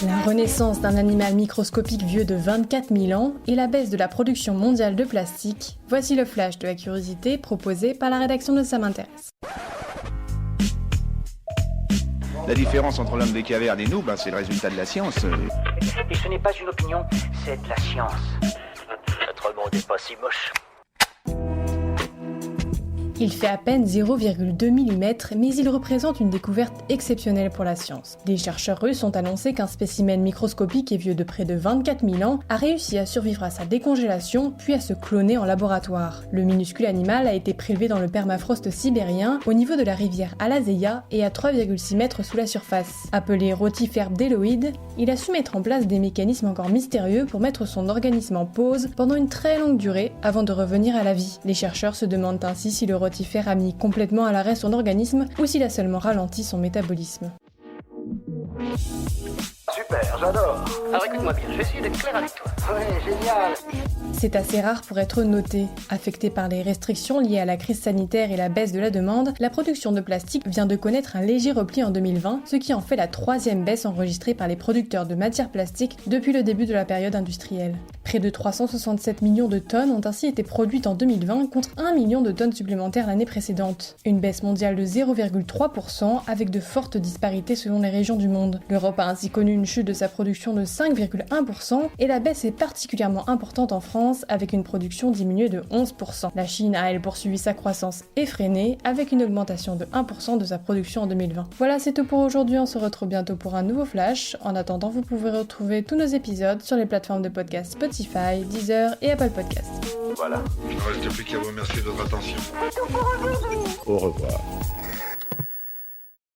La renaissance d'un animal microscopique vieux de 24 000 ans et la baisse de la production mondiale de plastique, voici le flash de la curiosité proposé par la rédaction de Ça m'intéresse. La différence entre l'homme des cavernes et nous, c'est le résultat de la science. Et ce n'est pas une opinion, c'est de la science. Notre monde n'est pas si moche. Il fait à peine 0,2 mm, mais il représente une découverte exceptionnelle pour la science. Des chercheurs russes ont annoncé qu'un spécimen microscopique et vieux de près de 24 000 ans a réussi à survivre à sa décongélation, puis à se cloner en laboratoire. Le minuscule animal a été prélevé dans le permafrost sibérien, au niveau de la rivière Alazeia et à 3,6 mètres sous la surface. Appelé rotifère bdelloïde, il a su mettre en place des mécanismes encore mystérieux pour mettre son organisme en pause pendant une très longue durée avant de revenir à la vie. Les chercheurs se demandent ainsi si le rotifère a mis complètement à l'arrêt son organisme ou s'il a seulement ralenti son métabolisme. Super, j'adore. Alors écoute-moi bien, je vais essayer d'être clair avec toi. Ouais, génial. C'est assez rare pour être noté. Affecté par les restrictions liées à la crise sanitaire et la baisse de la demande, la production de plastique vient de connaître un léger repli en 2020, ce qui en fait la 3e baisse enregistrée par les producteurs de matières plastiques depuis le début de la période industrielle. Près de 367 millions de tonnes ont ainsi été produites en 2020 contre 1 million de tonnes supplémentaires l'année précédente. Une baisse mondiale de 0,3% avec de fortes disparités selon les régions du monde. L'Europe a ainsi connu une chute de sa production de 5,1% et la baisse est particulièrement importante en France avec une production diminuée de 11%. La Chine a elle poursuivi sa croissance effrénée avec une augmentation de 1% de sa production en 2020. Voilà, c'est tout pour aujourd'hui, on se retrouve bientôt pour un nouveau flash. En attendant, vous pouvez retrouver tous nos épisodes sur les plateformes de podcast Spotify, Deezer et Apple Podcasts. Voilà. Il ne reste plus qu'à vous remercier de votre attention. Au revoir.